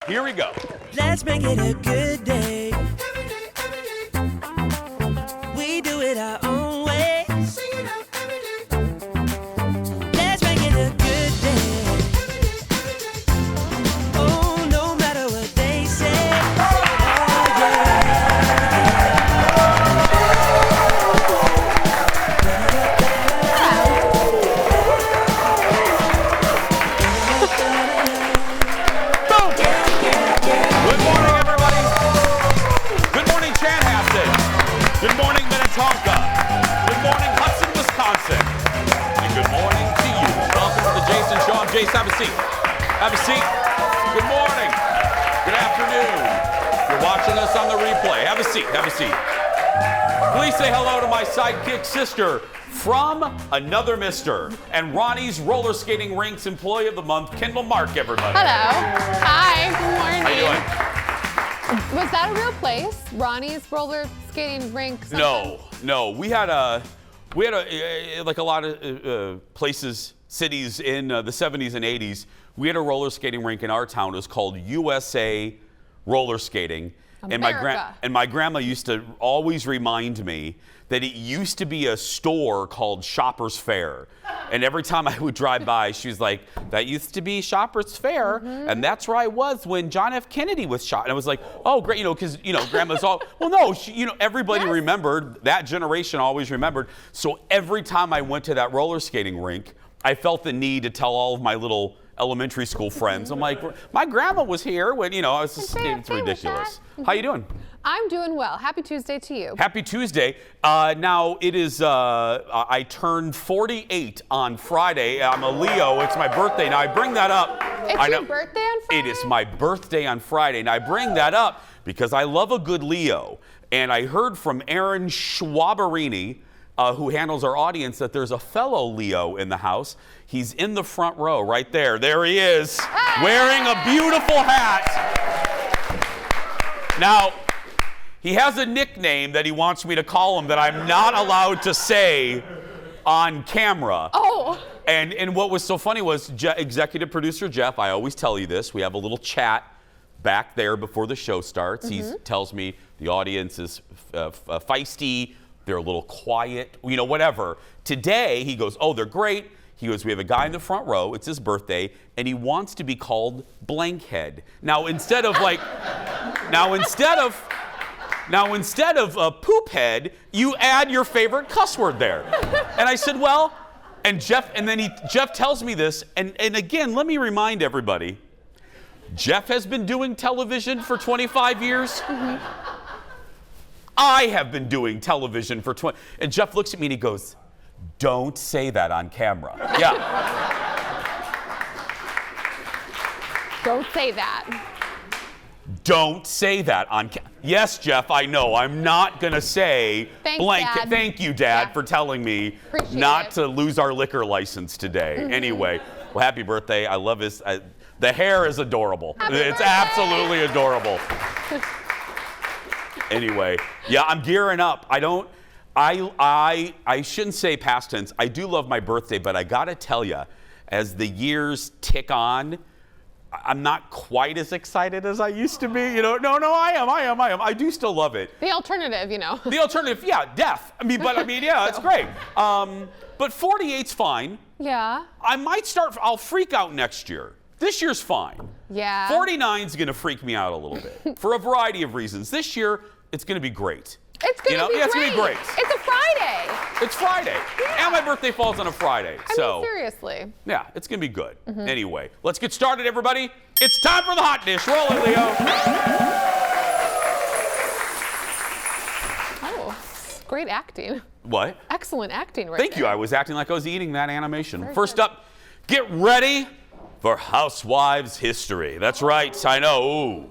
Here we go. Let's make it a good day. We do it our own way. Let's make it a good day. Oh, no matter what they say. Oh, Boom! Good morning, everybody. Good morning, Chanhassen. Good morning, Minnetonka. Good morning, Hudson, Wisconsin. And good morning to you. Welcome to the Jason Show. I'm Jace. Have a seat. Have a seat. Good morning. Good afternoon. You're watching us on the replay. Have a seat. Have a seat. Please say hello to my sidekick sister from another mister and Ronnie's roller skating rinks employee of the month, Kendall Mark, everybody. Hello. Hi. Good morning. How you doing? Was that a real place? Ronnie's roller skating rink? Something? No. We had like a lot of places, cities in the 70s and 80s. We had a roller skating rink in our town. It was called USA Roller Skating. America. And my grandma used to always remind me that it used to be a store called Shoppers Fair. And every time I would drive by, she was like, that used to be Shoppers Fair. And that's where I was when John F. Kennedy was shot. And I was like, oh, great, because, grandma's all, well, no, everybody remembered. That generation always remembered. So every time I went to that roller skating rink, I felt the need to tell all of my little elementary school friends. I'm like, my grandma was here when, I was just, it's ridiculous. How you doing? I'm doing well. Happy Tuesday to you. Happy Tuesday. Now it is, I turned 48 on Friday. I'm a Leo. It's my birthday. Now I bring that up. It's your birthday on Friday? It is my birthday on Friday. And I bring that up because I love a good Leo. And I heard from Aaron Schwaberini, who handles our audience, that there's a fellow Leo in the house. He's in the front row right there. There he is, wearing a beautiful hat. Now, he has a nickname that he wants me to call him that I'm not allowed to say on camera. Oh. And what was so funny was executive producer Jeff, I always tell you this, we have a little chat back there before the show starts. He tells me the audience is feisty, they're a little quiet, whatever. Today, he goes, oh, they're great. He goes, we have a guy in the front row, it's his birthday, and he wants to be called Blankhead. Now, instead of poop head, you add your favorite cuss word there. And I said, well, and Jeff tells me this, and again, let me remind everybody, Jeff has been doing television for 25 years. I have been doing television for 20, and Jeff looks at me and he goes, don't say that on camera. Yeah. Don't say that. Don't say that on camera. Yes, Jeff, I know. I'm not going to say Dad. Thank you, Dad, for telling me not to lose our liquor license today. Anyway, well, happy birthday. I love his, the hair is adorable. It's absolutely adorable. Anyway, yeah, I'm gearing up. I shouldn't say past tense. I do love my birthday, but I gotta tell you, as the years tick on, I'm not quite as excited as I used to be. No, I am. I do still love it. The alternative, The alternative, yeah, death. Yeah, it's great. But 48's fine. Yeah. I'll freak out next year. This year's fine. Yeah. 49's gonna freak me out a little bit for a variety of reasons. This year, it's gonna be great. It's gonna be great. It's gonna be great. It's a Friday. It's Friday. Yeah. And my birthday falls on a Friday. Seriously. Yeah, it's gonna be good. Anyway, let's get started, everybody. It's time for the hot dish. Roll it, Leo. Oh, great acting. What? Excellent acting right Thank you. I was acting like I was eating that animation. First up, get ready for Housewives history. That's right, I know. Ooh.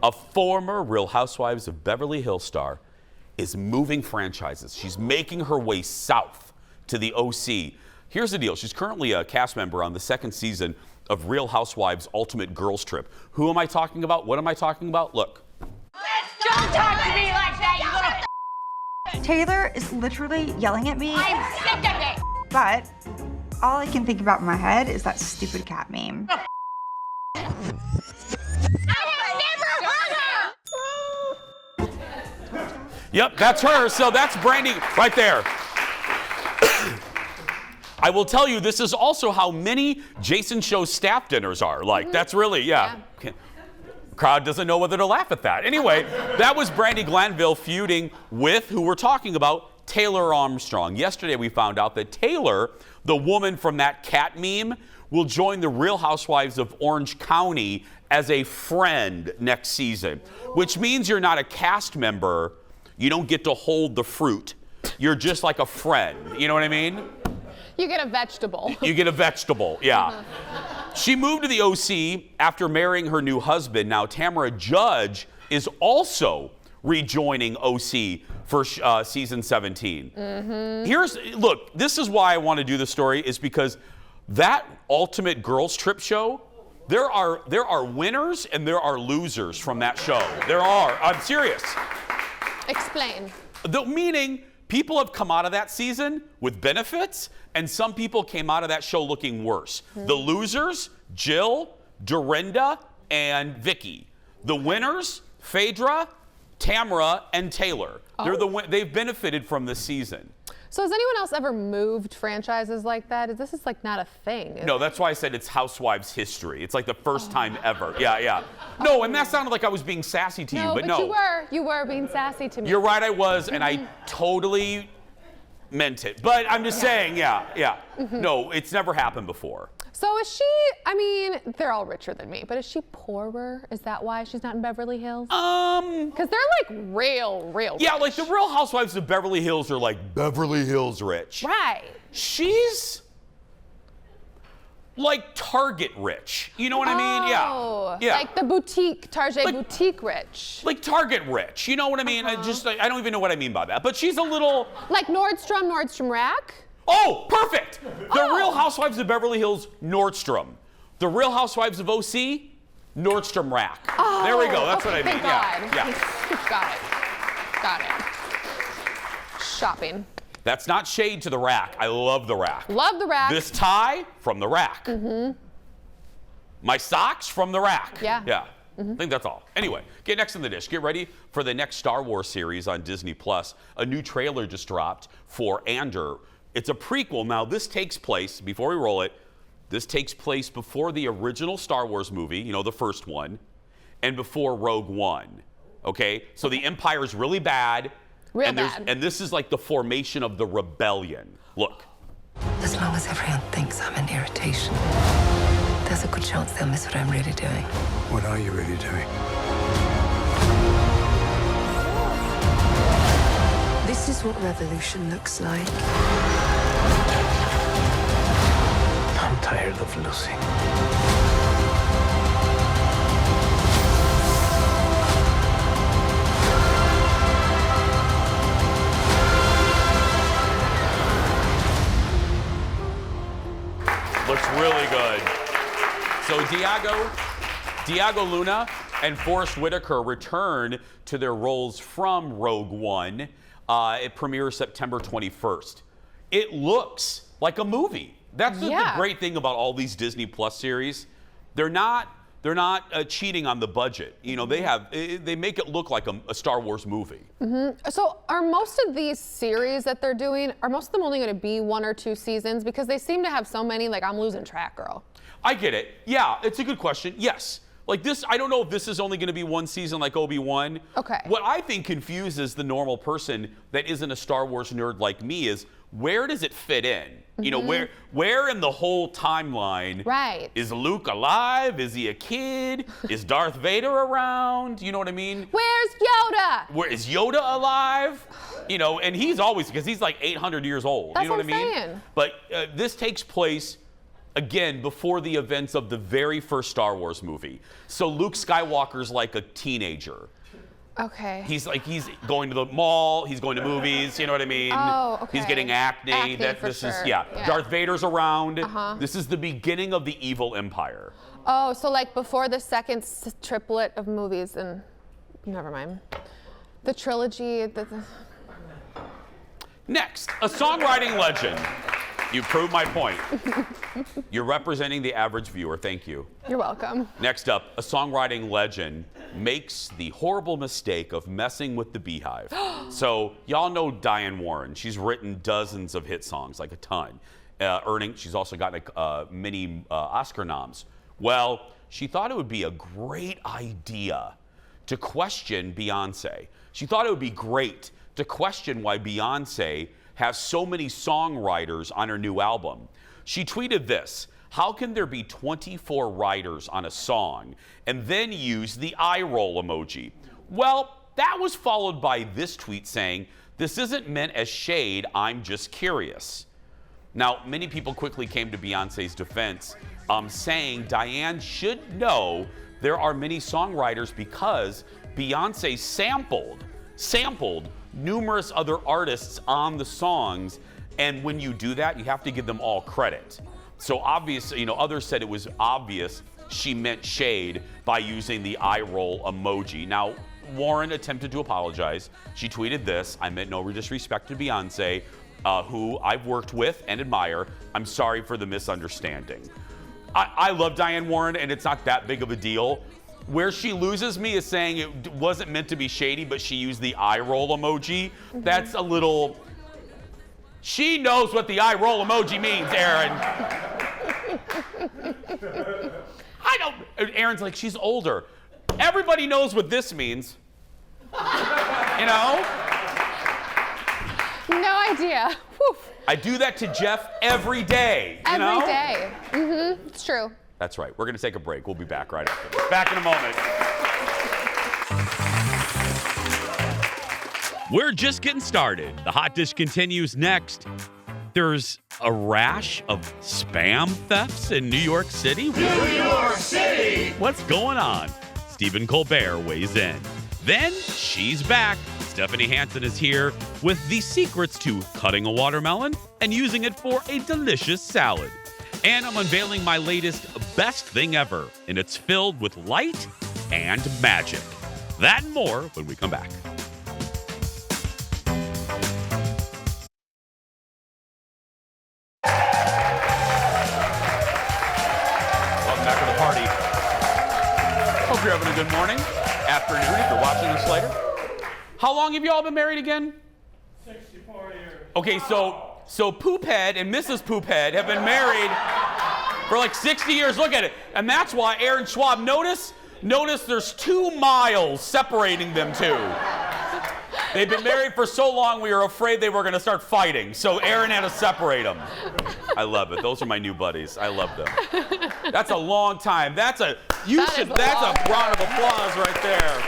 A former Real Housewives of Beverly Hills star is moving franchises. She's making her way south to the OC. Here's the deal. She's currently a cast member on the second season of Real Housewives Ultimate Girls Trip. Who am I talking about? What am I talking about? Look. Don't talk to me like that, you little Taylor is literally yelling at me. I'm sick of it. But all I can think about in my head is that stupid cat meme. I Yep, that's her. So that's Brandy right there. I will tell you, this is also how many Jason Show staff dinners are. Like, that's really, yeah. Crowd doesn't know whether to laugh at that. Anyway, that was Brandy Glanville feuding with who we're talking about, Taylor Armstrong. Yesterday we found out that Taylor, the woman from that cat meme, will join the Real Housewives of Orange County as a friend next season, which means you're not a cast member. You don't get to hold the fruit. You're just like a friend. You know what I mean? You get a vegetable. You get a vegetable, yeah. She moved to the OC after marrying her new husband. Now, Tamara Judge is also rejoining OC for season 17. Look, this is why I want to do the story, is because that Ultimate Girls Trip show, there are winners and there are losers from that show. There are. I'm serious. Explain. Meaning, people have come out of that season with benefits, and some people came out of that show looking worse. The losers, Jill, Dorinda, and Vicky. The winners, Phaedra, Tamara, and Taylor. They've benefited from this season. So has anyone else ever moved franchises like that? This is like not a thing. No, that's why I said it's Housewives history. It's like the first time ever. Yeah. No, and that sounded like I was being sassy to you, but no. You were being sassy to me. You're right, I was, and I totally meant it. But I'm just saying, yeah. No, it's never happened before. So is she, I mean, they're all richer than me, but is she poorer? Is that why she's not in Beverly Hills? Because they're like real Yeah, rich. like the Real Housewives of Beverly Hills are like Beverly Hills rich. Right. She's like Target rich. You know what I mean? Yeah. Like the boutique, Target boutique rich. Like Target rich. You know what I mean? I don't even know what I mean by that. But she's a little... Like Nordstrom Rack? Oh, perfect. The Real Housewives of Beverly Hills, Nordstrom. The Real Housewives of OC, Nordstrom Rack. Oh, there we go. That's what I mean. Thank God. Yeah. Got it. Shopping. That's not shade to the Rack. I love the Rack. Love the Rack. This tie from the Rack. My socks from the Rack. Yeah. I think that's all. Anyway, get next on the dish. Get ready for the next Star Wars series on Disney+. A new trailer just dropped for Andor. It's a prequel. Now, this takes place, before we roll it, this takes place before the original Star Wars movie, you know, the first one, and before Rogue One. Okay? So the Empire's really bad. And this is like the formation of the rebellion. Look. As long as everyone thinks I'm an irritation, there's a good chance they'll miss what I'm really doing. What are you really doing? This is what revolution looks like. I'm tired of losing. Looks really good. So Diego Luna and Forrest Whitaker return to their roles from Rogue One. It premieres September 21st. It looks like a movie. That's the great thing about all these Disney Plus series. They're not cheating on the budget. You know, they make it look like a Star Wars movie. So are most of these series that they're doing, are most of them only going to be 1 or 2 seasons? Because they seem to have so many, like I'm losing track, girl. I get it. Yeah, it's a good question. Yes. Like this, I don't know if this is only going to be 1 season like Obi-Wan. Okay. What I think confuses the normal person that isn't a Star Wars nerd like me is, where does it fit in? You know, where in the whole timeline is Luke alive? Is he a kid? Is Darth Vader around? You know what I mean? Where's Yoda? Where is Yoda alive? You know, and he's always, because he's like 800 years old. That's you know what what I mean? saying. But this takes place, again, before the events of the very first Star Wars movie. So Luke Skywalker's like a teenager. Okay. He's going to the mall, he's going to movies, you know what I mean? Oh, okay. He's getting acne. Darth Vader's around. This is the beginning of the evil empire. Oh, so like before the second triplet of movies, and never mind. The trilogy. Next, a songwriting legend. You proved my point. You're representing the average viewer. Thank you. You're welcome. Next up, a songwriting legend makes the horrible mistake of messing with the Beehive. So y'all know Diane Warren. She's written dozens of hit songs, like a ton. She's also gotten many Oscar noms. Well, she thought it would be a great idea to question Beyonce. She thought it would be great to question why Beyonce has so many songwriters on her new album. She tweeted this: how can there be 24 writers on a song and then use the eye roll emoji? Well, that was followed by this tweet saying, this isn't meant as shade, I'm just curious. Now, many people quickly came to Beyonce's defense, saying Diane should know there are many songwriters because Beyonce sampled numerous other artists on the songs, and when you do that, you have to give them all credit. So obviously, others said it was obvious she meant shade by using the eye roll emoji. Now, Warren attempted to apologize. She tweeted this: I meant no disrespect to Beyonce, who I've worked with and admire. I'm sorry for the misunderstanding. I love Diane Warren, and it's not that big of a deal. Where she loses me is saying it wasn't meant to be shady, but she used the eye roll emoji. Mm-hmm. That's a little... She knows what the eye roll emoji means, Aaron. I don't... Aaron's like, she's older. Everybody knows what this means. No idea. Whew. I do that to Jeff every day. Every day. Mm-hmm. It's true. That's right. We're going to take a break. We'll be back right after this. Back in a moment. We're just getting started. The hot dish continues next. There's a rash of spam thefts in New York City. New York City! What's going on? Stephen Colbert weighs in. Then she's back. Stephanie Hansen is here with the secrets to cutting a watermelon and using it for a delicious salad. And I'm unveiling my latest best thing ever, and it's filled with light and magic. That and more when we come back. Welcome back to the party. Hope you're having a good morning, afternoon if you're watching this later. How long have you all been married again? 64 years. Okay, so Poophead and Mrs. Poophead have been married for like 60 years. Look at it. And that's why Aaron Schwab, notice there's 2 miles separating them two. They've been married for so long we were afraid they were going to start fighting. So Aaron had to separate them. I love it. Those are my new buddies. I love them. That's a long time. That's a round of applause right there.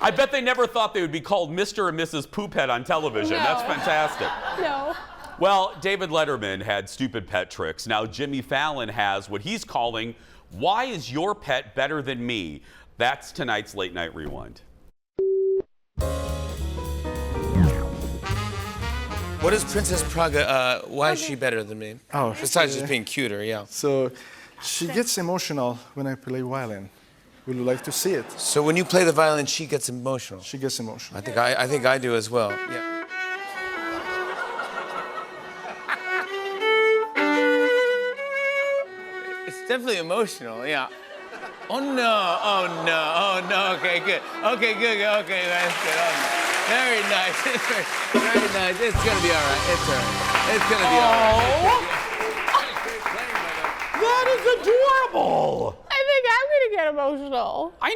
I bet they never thought they would be called Mr. and Mrs. Poophead on television. No. That's fantastic. No. Well, David Letterman had stupid pet tricks. Now Jimmy Fallon has what he's calling, "Why is your pet better than me?" That's tonight's Late Night Rewind. What is Princess Praga, why is she better than me? Oh, besides just being cuter, yeah. So she gets emotional when I play violin. Would you like to see it? So when you play the violin, she gets emotional. She gets emotional. I think I do as well. Yeah. It's definitely emotional. Yeah. Oh no! Oh no! Oh no! Okay, good. Okay, good. Okay, that's good. Oh, no. Very nice. Very nice. It's gonna be all right. It's all right. It's gonna be all right. That is adorable. I think I'm gonna get emotional. I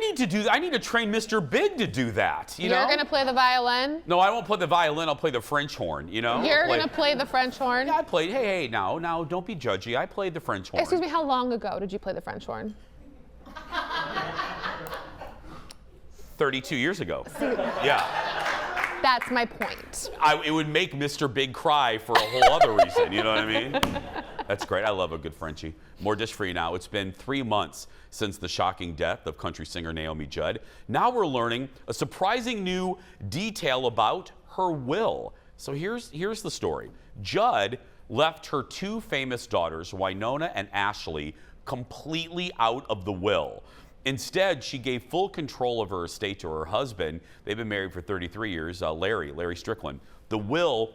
need to train Mr. Big to do that. You're gonna play the violin? No, I won't play the violin. I'll play the French horn. You're gonna play the French horn? Yeah, I played. Hey, now, don't be judgy. I played the French horn. Excuse me, how long ago did you play the French horn? 32 years ago. Yeah. That's my point. It would make Mr. Big cry for a whole other reason. You know what I mean? That's great. I love a good Frenchie. More dish for you now. It's been 3 months since the shocking death of country singer Naomi Judd. Now we're learning a surprising new detail about her will. So here's the story. Judd left her 2 famous daughters, Winona and Ashley, completely out of the will. Instead, she gave full control of her estate to her husband. They've been married for 33 years, Larry Strickland. The will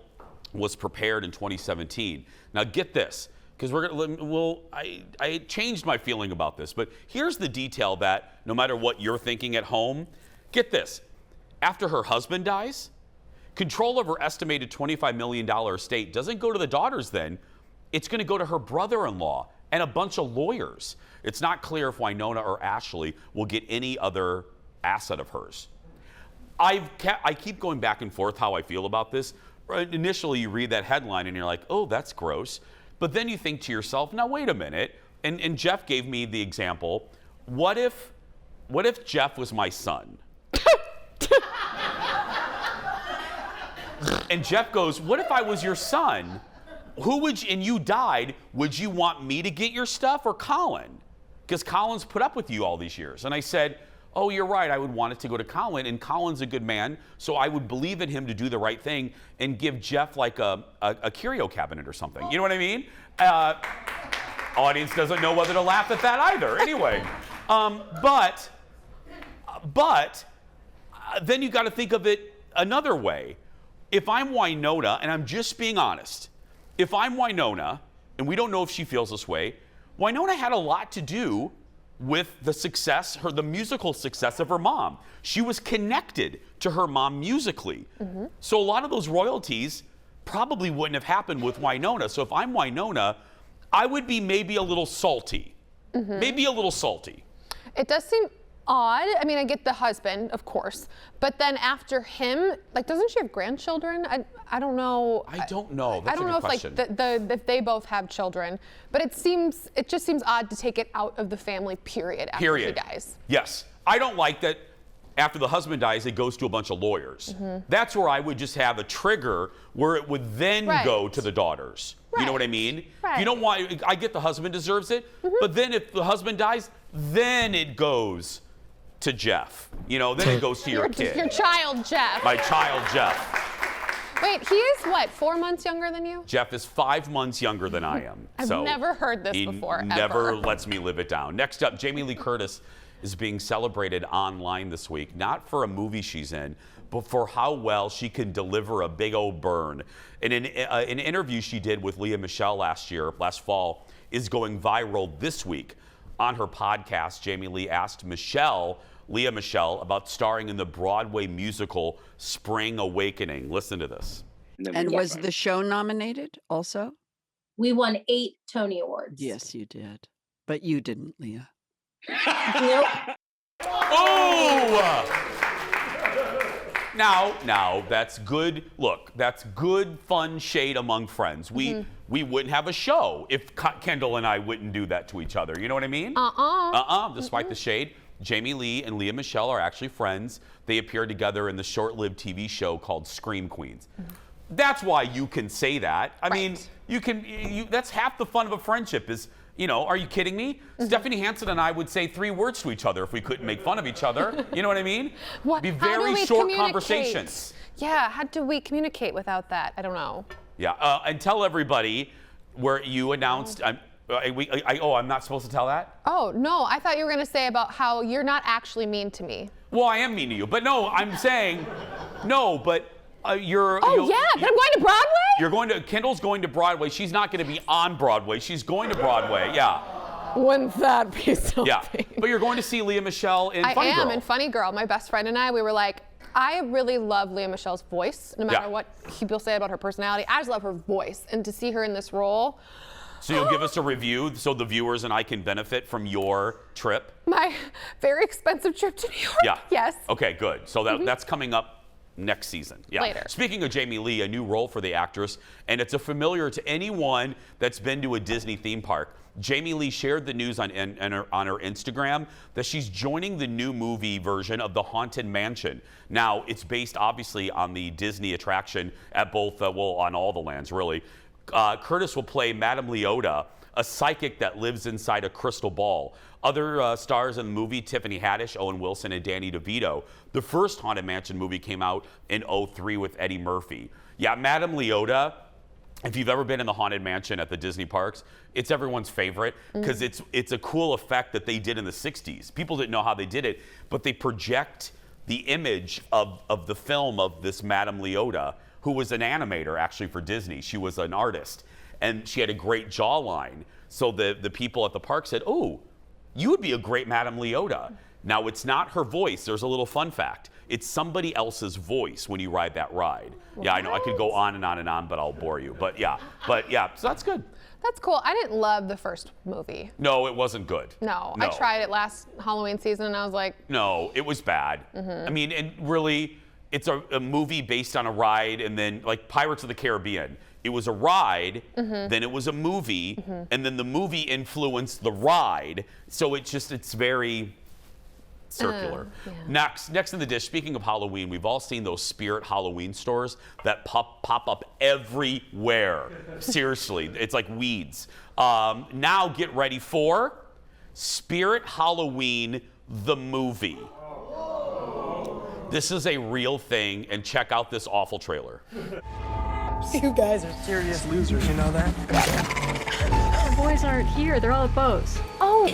was prepared in 2017. Now get this, because I changed my feeling about this, but here's the detail that no matter what you're thinking at home, get this. After her husband dies, control of her estimated $25 million estate doesn't go to the daughters then. It's going to go to her brother-in-law and a bunch of lawyers. It's not clear if Winona or Ashley will get any other asset of hers. I keep going back and forth how I feel about this. Initially, you read that headline and you're like, oh, that's gross. But then you think to yourself, now wait a minute. And Jeff gave me the example. What if Jeff was my son? And Jeff goes, what if I was your son? And you died, would you want me to get your stuff or Colin? Because Colin's put up with you all these years. And I said, oh, you're right, I would want it to go to Colin, and Colin's a good man, so I would believe in him to do the right thing and give Jeff like a curio cabinet or something. You know what I mean? Audience doesn't know whether to laugh at that either. Anyway, but then you got to think of it another way. If I'm Winona, and I'm just being honest, if I'm Winona, and we don't know if she feels this way, Winona had a lot to do with the success, the musical success of her mom. She was connected to her mom musically. Mm-hmm. So a lot of those royalties probably wouldn't have happened with Winona. So if I'm Winona, I would be maybe a little salty. Mm-hmm. Maybe a little salty. It does seem odd. I mean, I get the husband, of course, but then after him, like, doesn't she have grandchildren? I don't know. I don't know. That's I don't know if question. like if they both have children, but it just seems odd to take it out of the family period after he dies. Yes, I don't like that. After the husband dies, it goes to a bunch of lawyers. Mm-hmm. That's where I would just have a trigger where it would then go to the daughters. Right. You know what I mean? Right. You don't want. I get the husband deserves it, but then if the husband dies, then it goes to Jeff. You know, then it goes to your kid. Your child, Jeff. My child, Jeff. Wait, he is what, 4 months younger than you? Jeff is 5 months younger than I am. I've never heard this before, He never lets me live it down. Next up, Jamie Lee Curtis is being celebrated online this week, not for a movie she's in, but for how well she can deliver a big old burn. And an interview she did with Lea Michele last fall, is going viral this week. On her podcast, Jamie Lee asked Lea Michele, about starring in the Broadway musical Spring Awakening. Listen to this. And was the show nominated also? We won 8 Tony Awards. Yes, you did. But you didn't, Leah. Nope. Oh! Now, that's good. Look, that's good, fun shade among friends. We wouldn't have a show if Kendall and I wouldn't do that to each other. You know what I mean? Despite the shade. Jamie Lee and Lea Michele are actually friends. They appeared together in the short-lived TV show called Scream Queens. That's why you can say that. I mean, that's half the fun of a friendship is, you know, are you kidding me? Stephanie Hansen and I would say 3 words to each other if we couldn't make fun of each other. You know what I mean? Be very short conversations. Yeah, how do we communicate without that? I don't know. Yeah, and tell everybody where you announced. I'm not supposed to tell that? Oh, no, I thought you were going to say about how you're not actually mean to me. Well, I am mean to you, but no, I'm saying, no, but you're... Oh, yeah, but I'm going to Broadway? Kendall's going to Broadway. She's not going to be on Broadway. She's going to Broadway, yeah. Wouldn't that be something? Yeah, but you're going to see Lea Michele in Funny Girl. I am in Funny Girl. My best friend and I, we were like, I really love Lea Michele's voice, no matter what people say about her personality. I just love her voice, and to see her in this role... So you'll give us a review so the viewers and I can benefit from your trip? My very expensive trip to New York? Yeah. Yes. Okay, good. So that's coming up next season. Yeah. Later. Speaking of Jamie Lee, a new role for the actress, and it's a familiar to anyone that's been to a Disney theme park. Jamie Lee shared the news on her Instagram that she's joining the new movie version of The Haunted Mansion. Now, it's based obviously on the Disney attraction at both, on all the lands, really. Curtis will play Madame Leota, a psychic that lives inside a crystal ball. Other stars in the movie, Tiffany Haddish, Owen Wilson, and Danny DeVito. The first Haunted Mansion movie came out in 2003 with Eddie Murphy. Yeah, Madame Leota, if you've ever been in the Haunted Mansion at the Disney parks, it's everyone's favorite because it's a cool effect that they did in the 60s. People didn't know how they did it, but they project the image of the film of this Madame Leota, who was an animator actually for Disney. She was an artist. and she had a great jawline. So the people at the park said, "Oh, you would be a great Madame Leota." Now, it's not her voice. There's a little fun fact. It's somebody else's voice when you ride that ride. What? Yeah, I know. I could go on and on and on, but I'll bore you. But yeah, so that's good. That's cool. I didn't love the first movie. No, it wasn't good. No, I tried it last Halloween season, and I was like... No, it was bad. I mean, and really, it's a movie based on a ride, and then, like Pirates of the Caribbean. It was a ride, then it was a movie, and then the movie influenced the ride. So it's very circular. Next in the dish, speaking of Halloween, we've all seen those Spirit Halloween stores that pop up everywhere. Seriously, it's like weeds. Now get ready for Spirit Halloween, the movie. This is a real thing, and check out this awful trailer. You guys are serious losers, you know that? The boys aren't here, they're all at Bo's. Oh!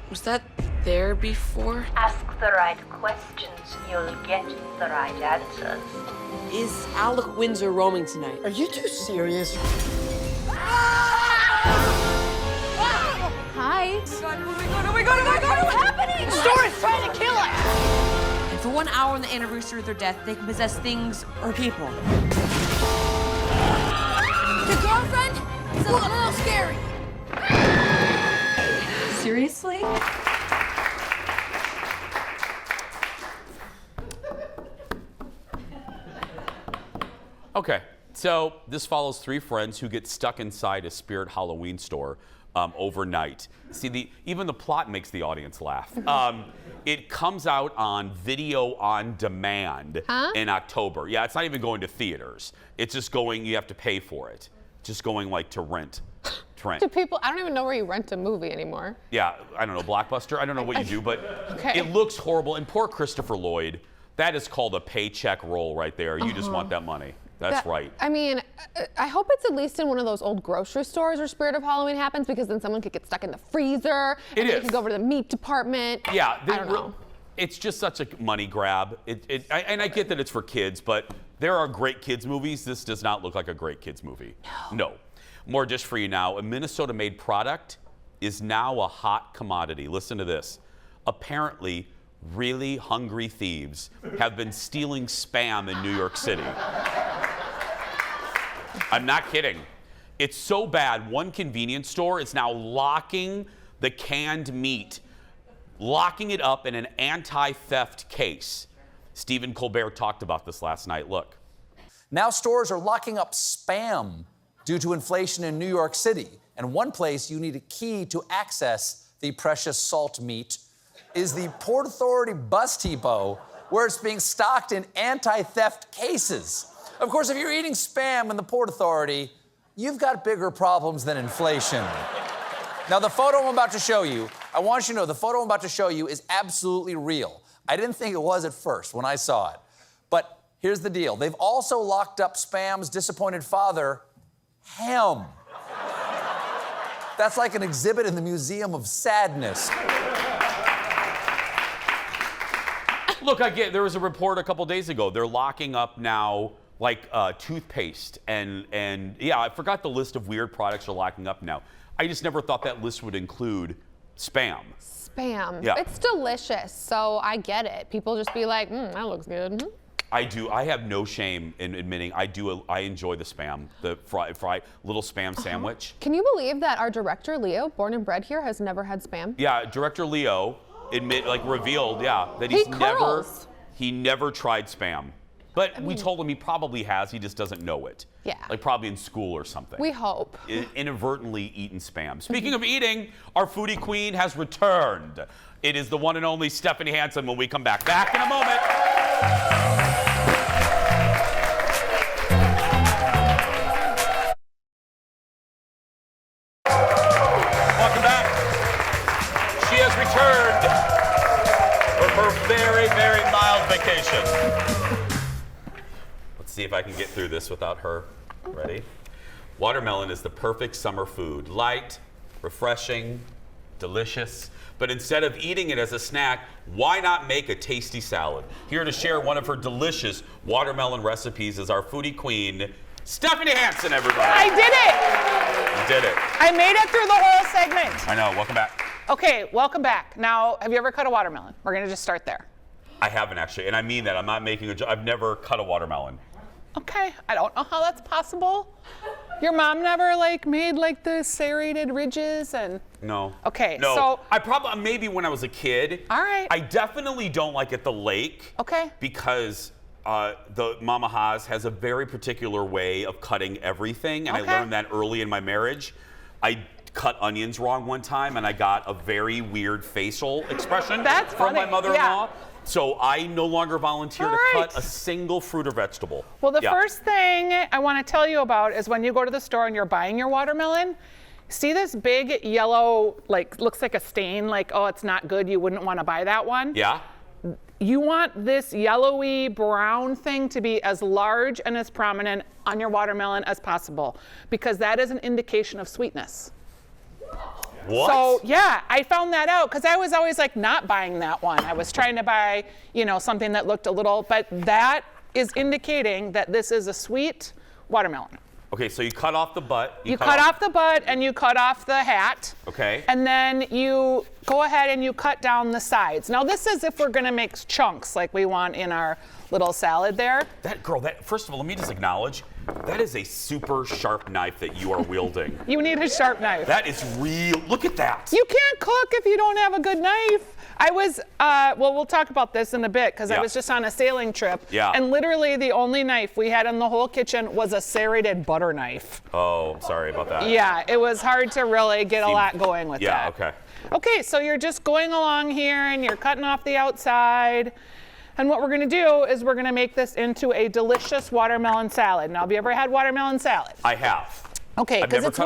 Was that there before? Ask the right questions, you'll get the right answers. Is Alec Windsor roaming tonight? Are you two serious? Hi. Oh my God, what's happening? Store's trying to kill us! And for 1 hour on the anniversary of their death, they can possess things or people. Your girlfriend is a little scary. Seriously? Okay, so this follows 3 friends who get stuck inside a Spirit Halloween store overnight. See, even the plot makes the audience laugh. It comes out on video on demand in October. Yeah, it's not even going to theaters. It's just going, you have to pay for it. Just going like to rent. Do people, I don't even know where you rent a movie anymore. Yeah, I don't know, Blockbuster. I don't know what you do, but it looks horrible. And poor Christopher Lloyd, that is called a paycheck roll right there. You just want that money. That's right. I mean, I hope it's at least in one of those old grocery stores where Spirit of Halloween happens, because then someone could get stuck in the freezer. And then you could go over to the meat department. Yeah, I don't know. It's just such a money grab. And I get that it's for kids, but there are great kids movies. This does not look like a great kids movie. No. More dish for you now. A Minnesota-made product is now a hot commodity. Listen to this. Apparently, really hungry thieves have been stealing Spam in New York City. I'm not kidding. It's so bad, one convenience store is now locking the canned meat, locking it up in an anti-theft case. Stephen Colbert talked about this last night. Look. Now stores are locking up Spam due to inflation in New York City. And one place you need a key to access the precious salt meat is the Port Authority bus depot, where it's being stocked in anti-theft cases. Of course, if you're eating Spam in the Port Authority, you've got bigger problems than inflation. Now, the photo I'm about to show you, I want you to know the photo I'm about to show you is absolutely real. I didn't think it was at first when I saw it. But here's the deal. They've also locked up Spam's disappointed father, Ham. That's like an exhibit in the Museum of Sadness. Look, there was a report a couple days ago. They're locking up now, like toothpaste and yeah, I forgot the list of weird products they're locking up now. I just never thought that list would include Spam. Spam. Yeah. It's delicious, so I get it. People just be like, that looks good. I do. I have no shame in admitting I enjoy the Spam, the fry little Spam sandwich. Can you believe that our director, Leo, born and bred here, has never had Spam? Yeah, director Leo revealed, that he never tried Spam. But we told him he probably has, he just doesn't know it. Yeah. Like probably in school or something. We hope. Inadvertently eaten Spam. Speaking of eating, our foodie queen has returned. It is the one and only Stephanie Hansen when we come back. Back in a moment. Welcome back. She has returned from her very, very mild vacation. Let's see if I can get through this without her. Ready? Watermelon is the perfect summer food. Light, refreshing, delicious. But instead of eating it as a snack, why not make a tasty salad? Here to share one of her delicious watermelon recipes is our foodie queen, Stephanie Hansen, everybody. I did it. You did it. I made it through the whole segment. I know. Welcome back. Okay, welcome back. Now, have you ever cut a watermelon? We're going to just start there. I haven't actually, and I mean that. I'm not making a joke. I've never cut a watermelon. Okay, I don't know how that's possible. Your mom never made the serrated ridges and. No. Okay, no. so. I probably, maybe when I was a kid. All right. I definitely don't like at the lake. Okay. Because the Mama Haas has a very particular way of cutting everything, and Okay. I learned that early in my marriage. I cut onions wrong one time, and I got a very weird facial expression That's from funny. my mother-in-law. Yeah. So I no longer volunteer All to right. cut a single fruit or vegetable. Well, the Yeah. first thing I want to tell you about is when you go to the store and you're buying your watermelon, see this big yellow, looks like a stain, oh, it's not good, you wouldn't want to buy that one? Yeah? You want this yellowy brown thing to be as large and as prominent on your watermelon as possible, because that is an indication of sweetness. What? So yeah, I found that out because I was always not buying that one. I was trying to buy, something that looked a little, but that is indicating that this is a sweet watermelon. Okay, so you cut off the butt. You cut off the butt and you cut off the hat. Okay. And then you go ahead and you cut down the sides. Now this is if we're gonna make chunks like we want in our little salad there. First of all, let me just acknowledge, that is a super sharp knife that you are wielding. You need a sharp knife. That is real. Look at that. You can't cook if you don't have a good knife. I was, we'll talk about this in a bit because I was just on a sailing trip. Yeah. And literally the only knife we had in the whole kitchen was a serrated butter knife. Oh, I'm sorry about that. Yeah, it was hard to really get a lot going with that. Yeah, okay. Okay, so you're just going along here and you're cutting off the outside. And what we're gonna do is we're gonna make this into a delicious watermelon salad. Now, have you ever had watermelon salad? I have. Okay, because it's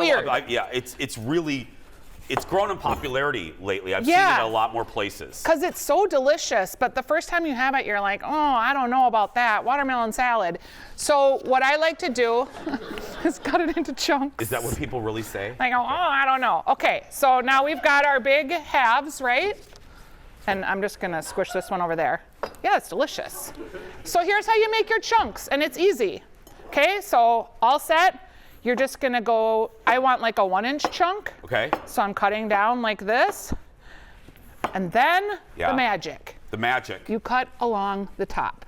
weird. It's grown in popularity lately. I've seen it a lot more places. Because it's so delicious, but the first time you have it, you're like, oh, I don't know about that, watermelon salad. So what I like to do is cut it into chunks. Is that what people really say? I go, oh, I don't know. Okay, so now we've got our big halves, right? And I'm just gonna squish this one over there. Yeah, it's delicious. So here's how you make your chunks, and it's easy. Okay, so all set. You're just gonna go, I want a 1-inch chunk. Okay. So I'm cutting down like this. And then the magic. The magic. You cut along the top.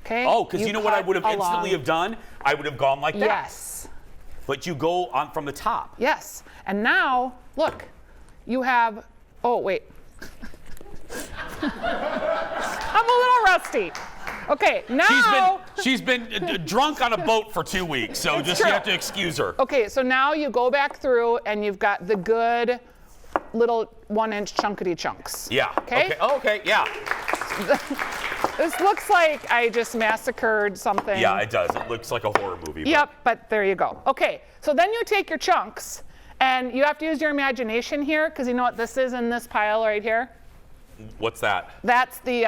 Okay? Oh, because you know what I would have instantly have done? I would have gone like that. Yes. But you go on from the top. Yes. And now, look, you have, oh, wait. I'm a little rusty. Okay, now. She's been drunk on a boat for 2 weeks, so It's you true. have to excuse her. Okay, so now you go back through and you've got the good little 1-inch chunkety chunks. Yeah. Okay? Oh, okay, yeah. This looks like I just massacred something. Yeah, it does. It looks like a horror movie. Yep, but there you go. Okay, so then you take your chunks and you have to use your imagination here because you know what this is in this pile right here? What's that? That's the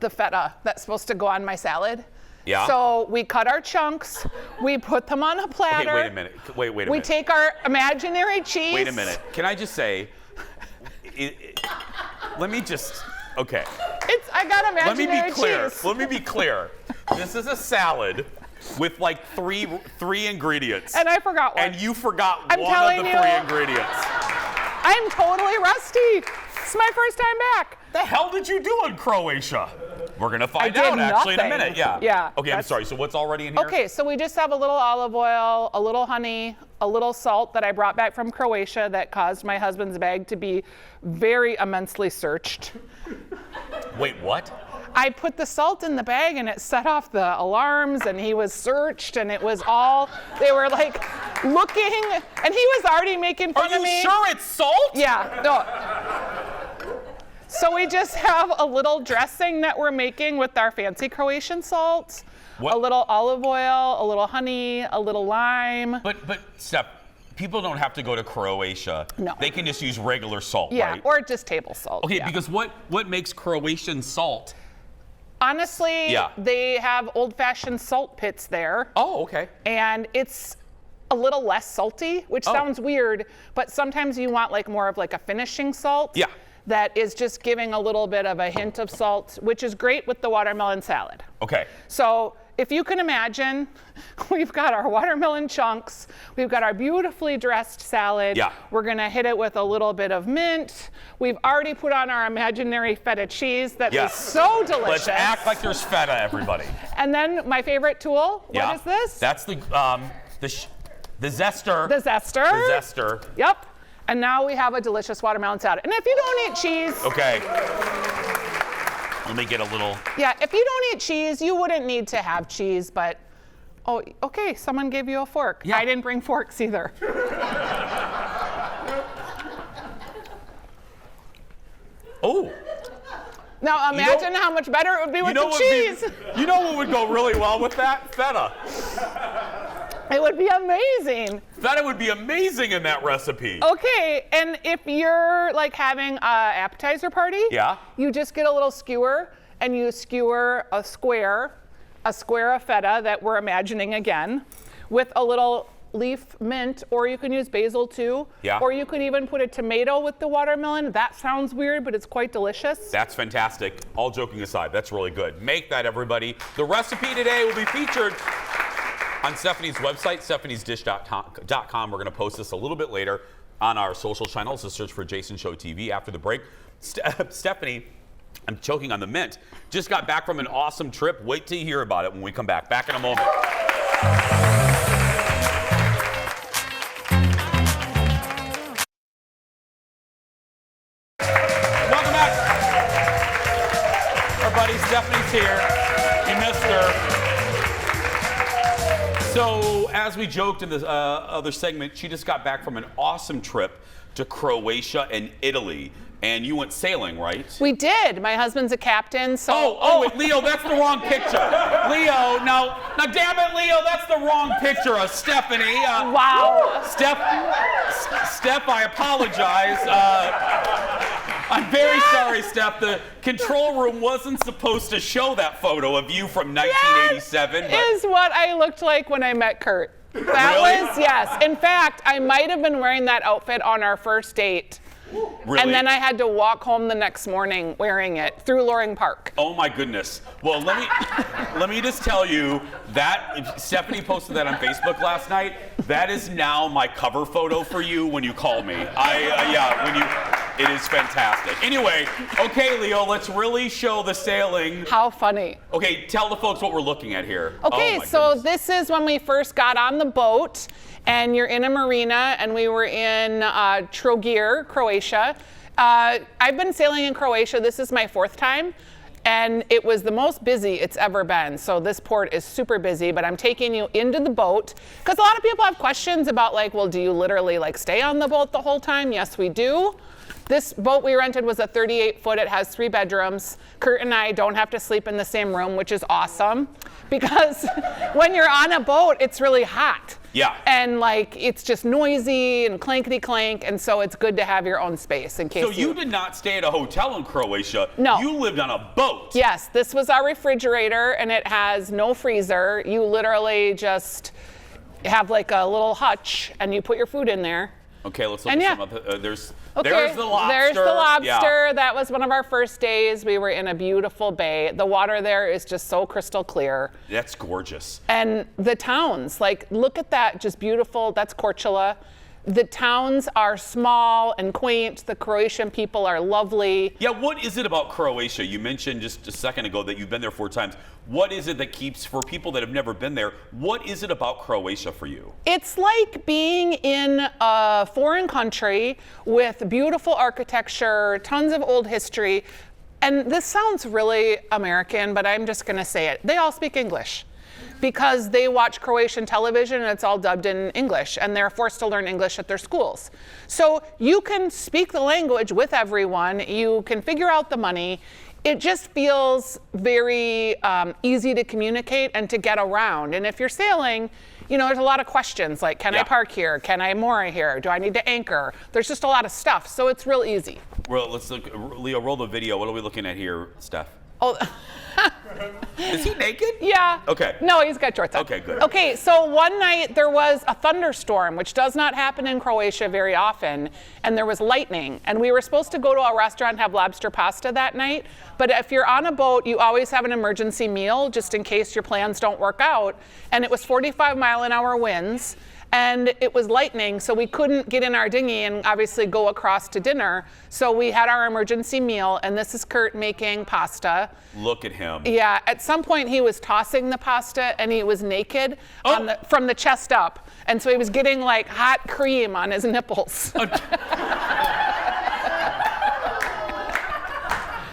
feta that's supposed to go on my salad. Yeah. So we cut our chunks, we put them on a platter. Okay, wait a minute. Wait a minute. We take our imaginary cheese. Wait a minute. Can I just say, let me just, okay. I got imaginary Let me be clear. cheese. Let me be clear. This is a salad with three ingredients. And I forgot one. And you forgot I'm one telling of the you. 3 ingredients. I'm totally rusty. It's my first time back. The hell did you do in Croatia? We're gonna find I did out actually in a nothing. minute. Yeah. Yeah, Okay, I'm sorry. So what's already in here? Okay, so we just have a little olive oil, a little honey, a little salt that I brought back from Croatia that caused my husband's bag to be very immensely searched. Wait, what? I put the salt in the bag and it set off the alarms and he was searched and it was all, they were looking and he was already making fun of me. Are you sure it's salt? Yeah, no. So we just have a little dressing that we're making with our fancy Croatian salt, a little olive oil, a little honey, a little lime. But Steph, people don't have to go to Croatia. No. They can just use regular salt, Yeah, right? or just table salt. Okay, yeah. because what makes Croatian salt? Honestly, they have old-fashioned salt pits there. Oh, okay. And it's a little less salty, which sounds weird, but sometimes you want more of a finishing salt. Yeah. That is just giving a little bit of a hint of salt, which is great with the watermelon salad. Okay. So if you can imagine, we've got our watermelon chunks, we've got our beautifully dressed salad. Yeah. We're gonna hit it with a little bit of mint. We've already put on our imaginary feta cheese that is so delicious. Let's act like there's feta, everybody. And then my favorite tool, what is this? That's the zester. The zester. The zester. Yep. And now we have a delicious watermelon salad. And if you don't eat cheese. Okay. Let me get a little. Yeah, if you don't eat cheese, you wouldn't need to have cheese, but, oh, okay, someone gave you a fork. Yeah. I didn't bring forks either. Oh. Now imagine how much better it would be with the cheese. You know what would go really well with that? Feta. It would be amazing. Feta would be amazing in that recipe. Okay, and if you're like having an appetizer party, you just get a little skewer and you skewer a square of feta that we're imagining again with a little leaf mint, or you can use basil too. Yeah. Or you could even put a tomato with the watermelon. That sounds weird, but it's quite delicious. That's fantastic. All joking aside, that's really good. Make that, everybody. The recipe today will be featured on Stephanie's website, stephaniesdish.com. We're going to post this a little bit later on our social channels. So search for Jason Show TV after the break. Stephanie, I'm choking on the mint, just got back from an awesome trip. Wait till you hear about it when we come back. Back in a moment. Welcome back. Our buddy Stephanie's here. You missed her. So, as we joked in the other segment, she just got back from an awesome trip to Croatia and Italy. And you went sailing, right? We did. My husband's a captain, so... Oh, wait, Leo, that's the wrong picture. Leo, now damn it, Leo, that's the wrong picture of Stephanie. Wow. Steph, I apologize. I'm very sorry, Steph. The control room wasn't supposed to show that photo of you from 1987. That is what I looked like when I met Kurt. That Really? was, yes. In fact, I might have been wearing that outfit on our first date. Really? And then I had to walk home the next morning wearing it through Loring Park. Oh my goodness. Well, let me just tell you that Stephanie posted that on Facebook last night. That is now my cover photo for you when you call me. It is fantastic. Anyway, okay, Leo, let's really show the sailing. How funny. Okay, tell the folks what we're looking at here. Okay, Oh my so goodness. this is when we first got on the boat, and you're in a marina, and we were in Trogir, Croatia. I've been sailing in Croatia. This is my 4th time, and it was the most busy it's ever been. So this port is super busy, but I'm taking you into the boat, because a lot of people have questions about like, well, do you literally like stay on the boat the whole time? Yes, we do. This boat we rented was a 38-foot. It has 3 bedrooms. Kurt and I don't have to sleep in the same room, which is awesome, because when you're on a boat, it's really hot. Yeah. And like, it's just noisy and clankety clank, and so it's good to have your own space in case So you did not stay at a hotel in Croatia. No. You lived on a boat. Yes, this was our refrigerator, and it has no freezer. You literally just have like a little hutch, and you put your food in there. Okay, let's look And at yeah. some of the, there's Okay, the lobster. There's the lobster. Yeah. That was one of our first days. We were in a beautiful bay. The water there is just so crystal clear. That's gorgeous. And the towns, like, look at that, just beautiful. That's Korčula. The towns are small and quaint. The Croatian people are lovely. Yeah, what is it about Croatia? You mentioned just a second ago that you've been there 4 times. What is it that keeps, for people that have never been there, what is it about Croatia for you? It's like being in a foreign country with beautiful architecture, tons of old history. And this sounds really American, but I'm just gonna say it. They all speak English, because they watch Croatian television and it's all dubbed in English, and they're forced to learn English at their schools. So you can speak the language with everyone, you can figure out the money. It just feels very easy to communicate and to get around. And if you're sailing, you know, there's a lot of questions like, can I park here? Can I moor here? Do I need to anchor? There's just a lot of stuff, so it's real easy. Well, let's look, Leo, roll the video. What are we looking at here, Steph? Oh, Is he naked? Yeah. Okay. No, he's got shorts on. Okay, good. Okay, so one night there was a thunderstorm, which does not happen in Croatia very often, and there was lightning. And we were supposed to go to a restaurant and have lobster pasta that night, but if you're on a boat, you always have an emergency meal just in case your plans don't work out. And it was 45-mile-an-hour winds. And it was lightning, so we couldn't get in our dinghy and obviously go across to dinner. So we had our emergency meal, and this is Kurt making pasta. Look at him. Yeah, at some point he was tossing the pasta and he was naked from the chest up. And so he was getting like hot cream on his nipples.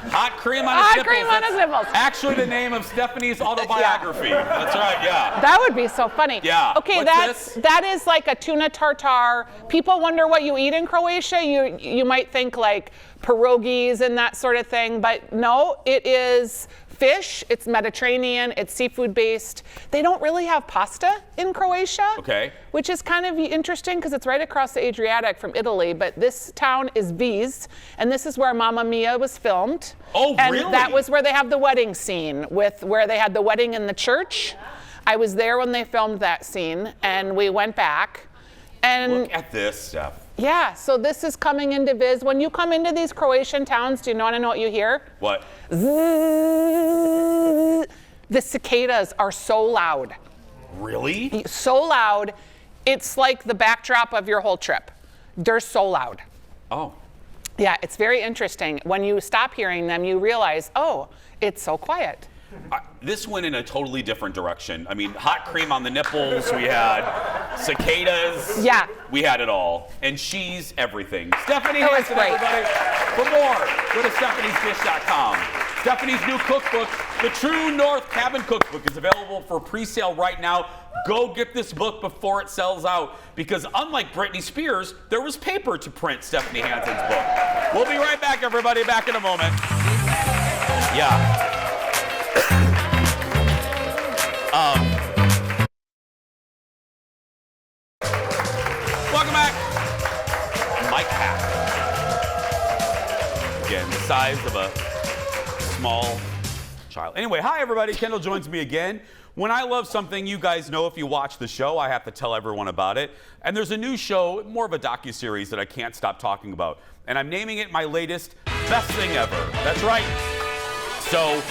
Hot cream on his nipples. Hot cream on his nipples. Actually the name of Stephanie's autobiography. That's right, yeah. That would be so funny. Yeah. Okay, that is like a tuna tartare. People wonder what you eat in Croatia. You might think like pierogies and that sort of thing, but no, it is fish, it's Mediterranean, it's seafood based. They don't really have pasta in Croatia. Okay. Which is kind of interesting because it's right across the Adriatic from Italy, but this town is Vis, and this is where Mamma Mia was filmed. Oh, and really? That was where they have the wedding scene, where they had the wedding in the church. I was there when they filmed that scene, and we went back. And look at this, Steph. Yeah, so this is coming into Viz. When you come into these Croatian towns, do you want to know what you hear? What? The cicadas are so loud. Really? So loud, it's like the backdrop of your whole trip. They're so loud. Oh. Yeah, it's very interesting. When you stop hearing them, you realize, oh, it's so quiet. This went in a totally different direction. I mean, hot cream on the nipples, we had cicadas. Yeah. We had it all. And she's everything. Stephanie That was Hansen, great. everybody. For more, go to stephaniesdish.com. Stephanie's new cookbook, The True North Cabin Cookbook, is available for pre-sale right now. Go get this book before it sells out, because unlike Britney Spears, there was paper to print Stephanie Hansen's book. We'll be right back, everybody. Back in a moment. Yeah. Welcome back. Mike Hack. Again, the size of a small child. Anyway, hi everybody. Kendall joins me again. When I love something, you guys know if you watch the show, I have to tell everyone about it. And there's a new show, more of a docuseries that I can't stop talking about. And I'm naming it my latest best thing ever. That's right. So,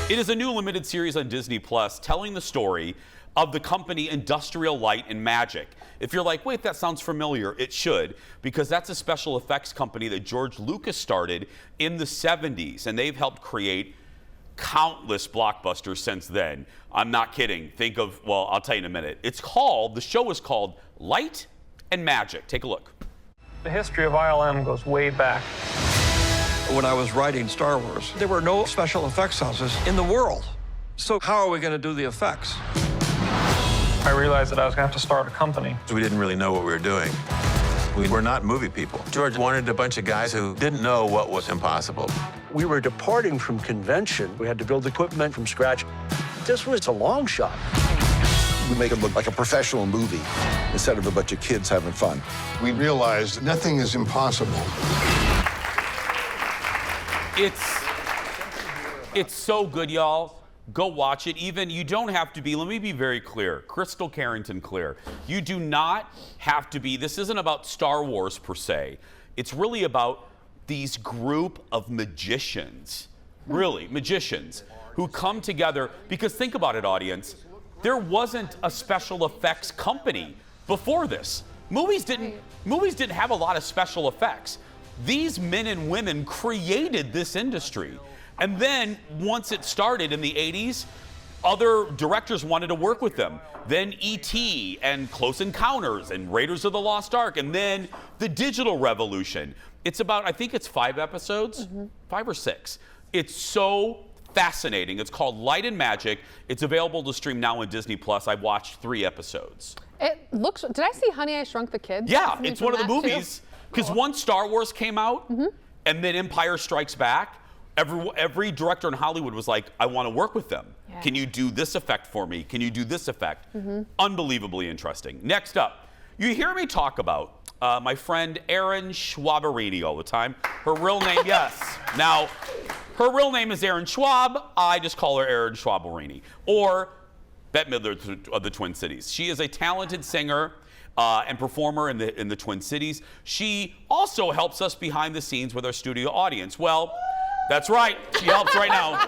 it is a new limited series on Disney Plus telling the story of the company Industrial Light and Magic. If you're like, wait, that sounds familiar, it should, because that's a special effects company that George Lucas started in the 70s, and they've helped create countless blockbusters since then. I'm not kidding. Think of, well, I'll tell you in a minute. The show is called Light and Magic. Take a look. The history of ILM goes way back. When I was writing Star Wars, there were no special effects houses in the world. So how are we going to do the effects? I realized that I was going to have to start a company. We didn't really know what we were doing. We were not movie people. George wanted a bunch of guys who didn't know what was impossible. We were departing from convention. We had to build equipment from scratch. This was a long shot. We make it look like a professional movie instead of a bunch of kids having fun. We realized nothing is impossible. It's so good, y'all. Go watch it. Even you don't have to be, let me be very clear, Crystal Carrington clear. You do not have to be, this isn't about Star Wars per se. It's really about these group of magicians, really, magicians, who come together, because think about it, audience, there wasn't a special effects company before this. Movies didn't have a lot of special effects. These men and women created this industry. And then once it started in the 80s, other directors wanted to work with them. Then E.T. and Close Encounters and Raiders of the Lost Ark, and then the digital revolution. It's about, I think it's 5 episodes, 5 or 6. It's so fascinating. It's called Light and Magic. It's available to stream now on Disney Plus. I've watched 3 episodes. It looks, did I see Honey, I Shrunk the Kids? Yeah, it's one of the movies. Because once Star Wars came out, and then Empire Strikes Back, every director in Hollywood was like, I want to work with them. Yeah. Can you do this effect for me? Can you do this effect? Unbelievably interesting. Next up, you hear me talk about my friend Erin Schwaberini all the time. Her real name, yes. Now, Her real name is Erin Schwab. I just call her Erin Schwab-Morini, or Bette Midler of the Twin Cities. She is a talented singer and performer in the Twin Cities. She also helps us behind the scenes with our studio audience. Well, that's right. She helps right now.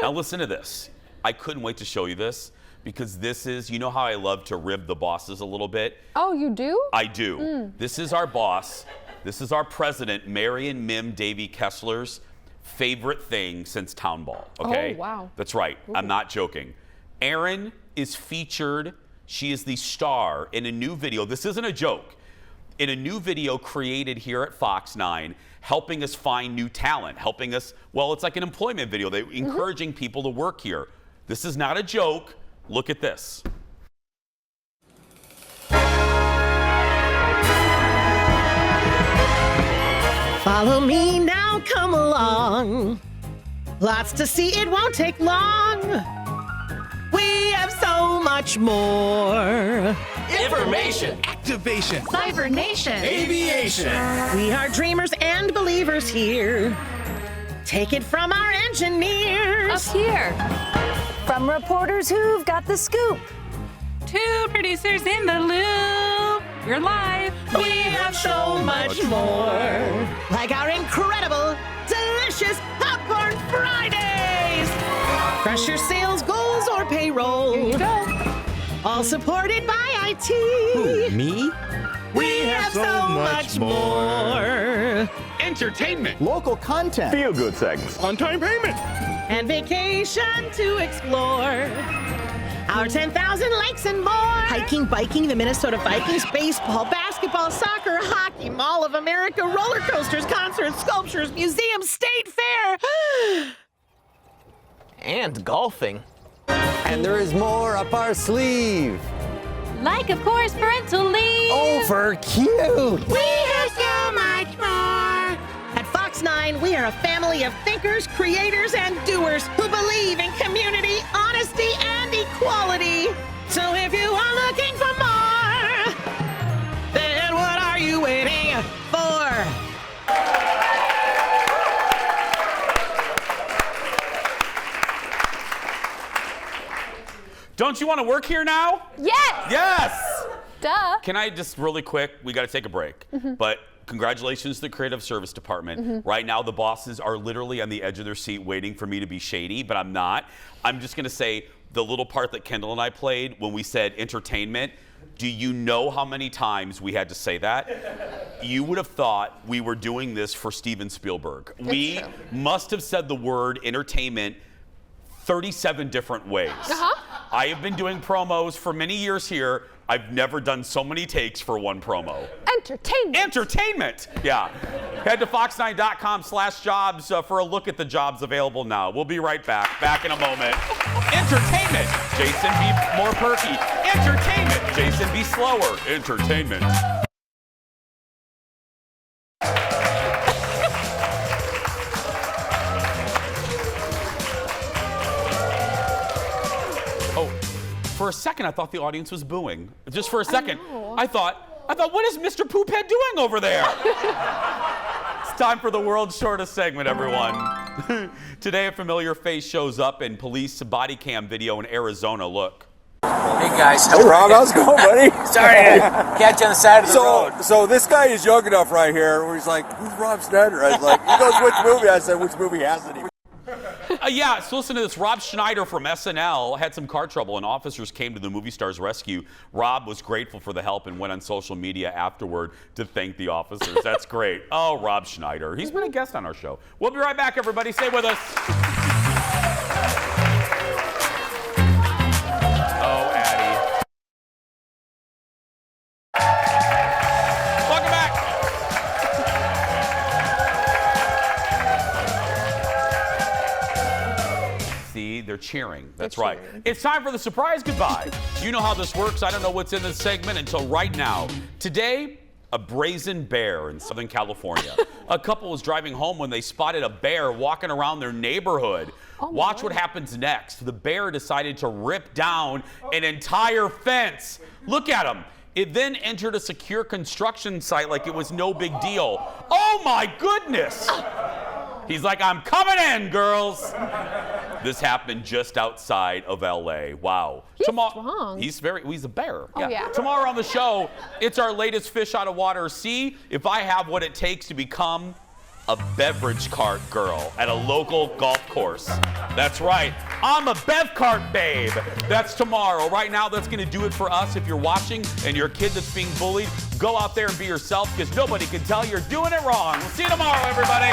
Now listen to this. I couldn't wait to show you this because this is, you know how I love to rib the bosses a little bit? Oh, you do? I do. This is our boss. This is our president, Marion Mim Davy Kessler's favorite thing since Town Ball, okay? Oh, wow. That's right. Ooh. I'm not joking. Erin is featured. She is the star in a new video. This isn't a joke. In a new video created here at Fox 9, helping us find new talent, helping us, well, it's like an employment video. They're encouraging people to work here. This is not a joke. Look at this. Follow me now, come along. Lots to see, it won't take long. We have so much more. Information, activation, Cybernation, aviation. We are dreamers and believers here. Take it from our engineers. Up here. From reporters who've got the scoop. Two producers in the loop. We're live. We have so much more. Like our incredible, delicious Popcorn Fridays. Crush your sales goals or payroll. Here you go. All supported by IT. Who, me? We have so much more. Entertainment, Local content. feel-good segments, on-time payment. And vacation to explore. Our 10,000 lakes and more. Hiking, biking, the Minnesota Vikings, baseball, basketball, soccer, hockey, Mall of America, roller coasters, concerts, sculptures, museums, state fair. And golfing. And there is more up our sleeve. Like, of course, parental leave. Over cute. We have so much more. At Fox 9, we are a family of thinkers, creators, and doers who believe in community, honesty, and equality. So if you are looking for more, then what are you waiting for? Don't you want to work here now? Yes! Yes! Duh. Can I just really quick, we got to take a break, but congratulations to the creative service department. Right now, the bosses are literally on the edge of their seat waiting for me to be shady, but I'm not. I'm just going to say the little part that Kendall and I played when we said entertainment. Do you know how many times we had to say that? You would have thought we were doing this for Steven Spielberg. We must have said the word entertainment 37 different ways. I have been doing promos for many years here. I've never done so many takes for one promo. Entertainment. Entertainment. Yeah. Head to fox9.com/jobs for a look at the jobs available now. We'll be right back. Back in a moment. Entertainment. Jason, be more perky. Entertainment. Jason, be slower. Entertainment. For a second, I thought the audience was booing. Just for a second, I thought, what is Mr. Poophead doing over there? It's time for the world's shortest segment, everyone. Today, a familiar face shows up in police body cam video in Arizona. Look. Hey guys. Hey Rob, how's it going, buddy? Sorry to catch you on the side of the road. So this guy is young enough right here where he's like, who's Rob Schneider? I was like, he knows which movie. I said, which movie hasn't he? Yeah, so listen to this. Rob Schneider from SNL had some car trouble and officers came to the movie star's rescue. Rob was grateful for the help and went on social media afterward to thank the officers. That's great. Oh, Rob Schneider. He's been a guest on our show. We'll be right back, everybody. Stay with us. Oh, Addie. Welcome back. See, they're cheering. That's right. It's time for the surprise goodbye. You know how this works. I don't know what's in this segment until right now. Today, a brazen bear in Southern California. A couple was driving home when they spotted a bear walking around their neighborhood. Watch what happens next. The bear decided to rip down an entire fence. Look at him. It then entered a secure construction site like it was no big deal. Oh my goodness! He's like, I'm coming in, girls. This happened just outside of LA. Wow. He's strong. He's a bear. Oh, yeah. Tomorrow on the show, it's our latest fish out of water. See if I have what it takes to become a beverage cart girl at a local golf course. That's right. I'm a bev cart babe. That's tomorrow. Right now, that's going to do it for us. If you're watching and you're a kid that's being bullied, go out there and be yourself because nobody can tell you're doing it wrong. We'll see you tomorrow, everybody.